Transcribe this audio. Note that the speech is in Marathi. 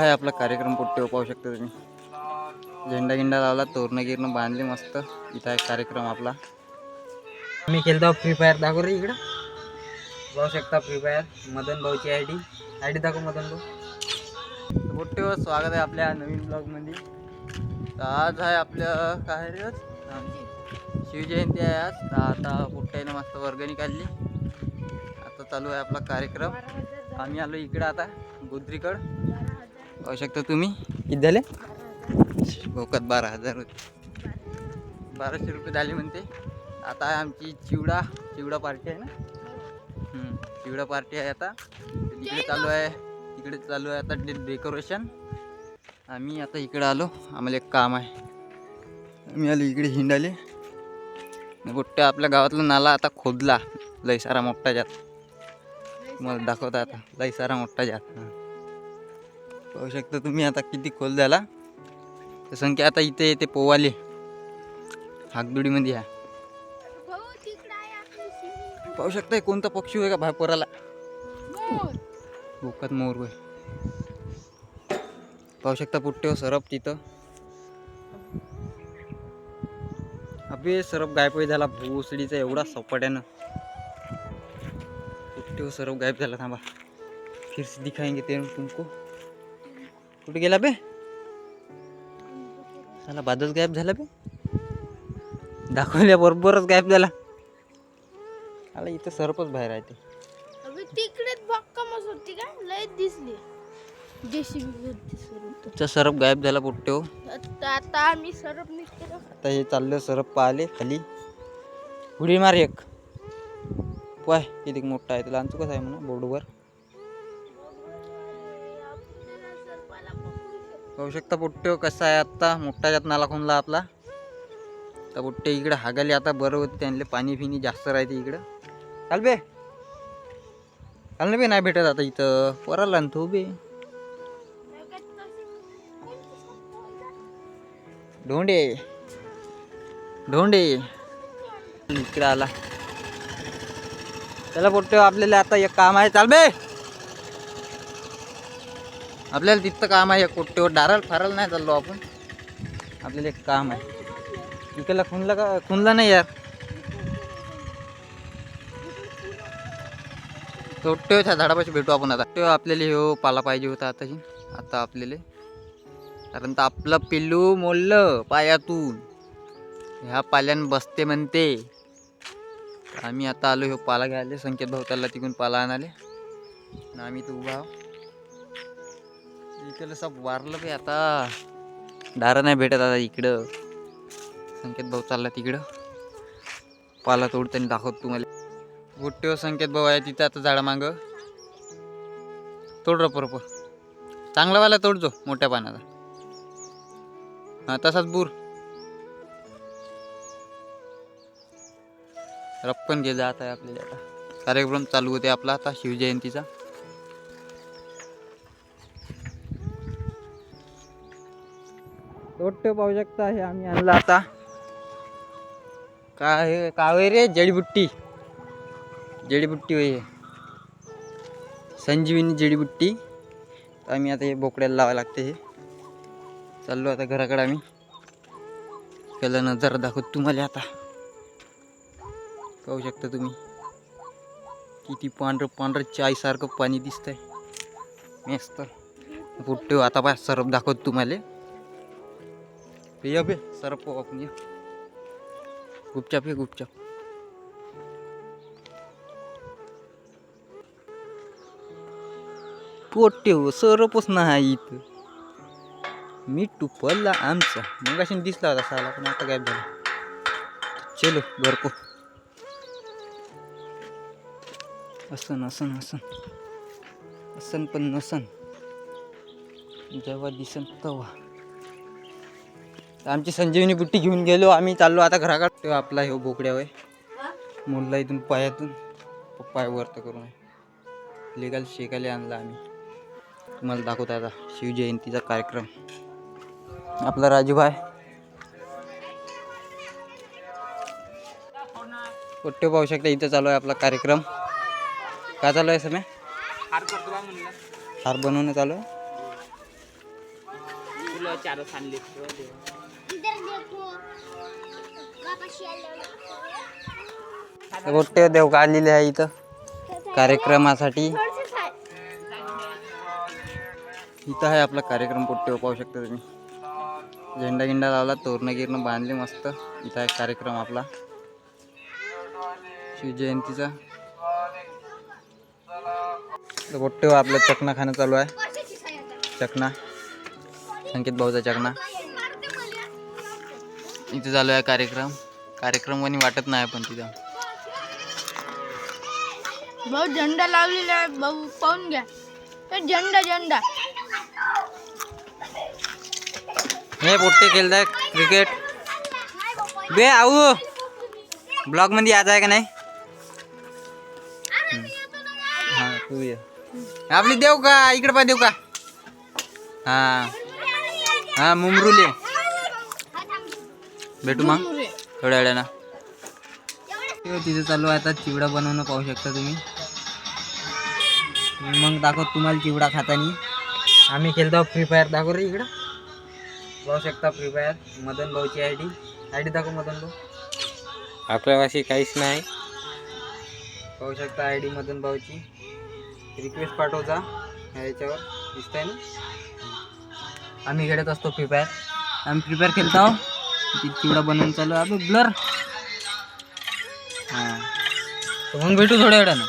आहे आपला कार्यक्रम. पोट्टे पाहू शकता तुम्ही. झेंडा गिंडा लावला, तोरणं गिरणं बांधली मस्त. इथं आहे कार्यक्रम आपला. मी खेळतो फ्री फायर. दाखव रे इकडं. पाहू शकता फ्री फायर. मदन भाऊची आयडी दाखव मदन भाऊ. पोट्टेवर स्वागत आहे आपल्या नवीन ब्लॉग मध्ये. आज आहे आपलं काय रे, शिवजयंती आहे आज. तर आता पोट्ट्याने मस्त वर्गणी काढली. आता चालू आहे आपला कार्यक्रम. आम्ही आलो इकडं आता गोद्रीकड. पाहू शकता तुम्ही. किती झाले भोकात? 12,000 होते. 1200 रुपये झाले म्हणते. आता आहे आमची चिवडा पार्टी आहे ना. चिवडा पार्टी आहे आता. तिकडे चालू आहे आता डेकोरेशन. आम्ही आता इकडे आलो. आम्हाला एक काम आहे. आम्ही आलो इकडे हिंडाले. गोट्या आपल्या गावातला नाला आता खोदला. लय सारा मोठा जात. तुम्हाला दाखवता आता. लय सारा मोठा जात. पाहू शकता तुम्ही आता किती खोल झाला. तर संख्या आता इथे येते पोवाले हाकदुडीमध्ये आहे. पाहू शकता कोणता पक्षी होय का बाहेर पोराला. भोकात मोर होय. पाहू शकता पुट्टे सरप तिथं. अबे सरप गायब झाला भोसडीचा एवढा सपाट्यानं. पुट्टे सरप गायब झाला. थांबा फिर से दिखाएंगे ते तुमको. कुठे गेला बे? साला बादच गायब झाला बे. दाखवल्या बरोबरच गायब झाला. आला इथं सरपच बाहेर आहे ते. अबे तिकडेच बक्का मस होती का? लय दिसली. जेसीबी तुमचा सरप गायब झाला पुट्टे हो. आता आम्ही सरप निघतो. आता हे चाललं सरप पाहिले खाली. उडी मार एक. पाय किती मोठा आहे. तुला आणतो कसं आहे म्हणा बोर्डवर. पाहू शकता पुट्टे कसा आहे. आता मोठा जात नाला खोनला आपला. तर पुट्टे इकडे हागाले आता बरं होते. त्यांना पाणी फिनी जास्त राहते इकडं. चाल बे नाही भेटत आता इथं. पोराला आणतो बे. ढोंडे इकडे आला. चला पोट्टे आपल्याला आता एक काम आहे. चाल बे. आपल्याला तिथं काम आहे. एक पोट्टेवर डारल नाही चाललो आपण. आपल्याला एक काम आहे. इकडला खुनला नाही यार. पोट्टेच्या झाडापाशी भेटू आपण आता. तेव्हा आपल्याला हो पाला पाहिजे होता आता आपल्याला. कारण तर आपलं पिल्लू मोडलं पायातून. ह्या पाल्यान बसते म्हणते. आम्ही आता आलो हो पाला घ्यायला. संकेत भाऊ त्याला तिकडून पाला आणाले. आम्ही तर उभा आहो. इकडलं सब वारलं बे आता. दारा नाही भेटत आता इकडं. संकेत भाऊ चालला तिकडं. पाला तोडताना दाखवतो तुम्हाला. गोट्टेवर संकेत भाऊ आहे तिथं आता झाडा मागं. तोड रप चांगला वाला तोडतो मोठ्या पानाचा. हा तसाच बूर. रप्पन घे जात आहे आपल्याला. आता कार्यक्रम चालू होते आपला आता शिवजयंतीचा. तोडते पाहू शकता. हे आम्ही आणलं आता. काय रे जडीबुट्टी होय. संजीवनी जडीबुट्टी. आम्ही आता हे बोकड्याला लावायला लागते. हे चाललो आता घराकडे आम्ही. त्याला नजर दाखवत तुम्हाला आता. पाहू शकता तुम्ही किती पांढरं चाय सारखं पाणी दिसतंय मस्त. पुट्टे आता पाय सरप दाखवत तुम्हाला. बे सरप आपण गुपचाप हे गुपचाप. पोट्टे हो सरपच नाही इथं. मी टुपलला आमचा मग अशी दिसला होता साला. पण आता गायब झाला. चलो घर को. असन पण नसन. जेव्हा दिसन तेव्हा. आमची संजीवनी बुट्टी घेऊन गेलो आम्ही. चाललो आता घराकडे. तेव्हा आपला हे बोकड्या होय मुलला इथून पायातून पाय वरत करून लिगल शेकाले आणला आम्ही. तुम्हाला दाखवता आता शिवजयंतीचा कार्यक्रम. आपला राजूभाई पोट्टे पाहू शकता. इथं चालू आहे आपला कार्यक्रम. काय चालू आहे समय? हार बनवणं चालू आहे. गोट्टे देव काढलेले आहे इथं कार्यक्रमासाठी. इथं आहे आपला कार्यक्रम. पोट्टे पाहू शकता तुम्ही. झेंडा गिंडा लावला, तोरणं गिरणं बांधली मस्त. इथं आहे कार्यक्रम आपला शिवजयंतीचा. गोट्टे आपलं चकना खाणं चालू आहे. चकना संकेत भाऊचा चकना. इथे चालू आहे कार्यक्रम कोणी वाटत नाही पण तिथं भाऊ झेंडा लावलेला आहे. भाऊ पाहून घ्या. झेंडा हे पोट्टे खेळताय क्रिकेट. बे आऊ ब्लॉग मध्ये यायचं आहे का नाही? हा तू ये. आपली देऊ का इकडे पाय देऊ का? हा हा मुमरुले भेटू मग थोड्या वेळानं. तिथे चालू आहे आता चिवडा बनवणं. पाहू शकता तुम्ही. मग दाखव तुम्हाला चिवडा खातानी. आम्ही खेळतो फ्री फायर. दाखव रे इकडं. पाहू शकता फ्री फायर. मदन भाऊची आयडी दाखव मदन भाऊ. आपल्यापाशी काहीच नाही. पाहू शकता आयडी मदन भाऊची. रिक्वेस्ट पाठवचा याच्यावर दिसतंय ना. आम्ही खेळत असतो फ्री फायर. आम्ही फ्री फायर खेळतो. चिवडा बनवून चालू आहे ब्लर. हां मग भेटू थोड्या वेळानं.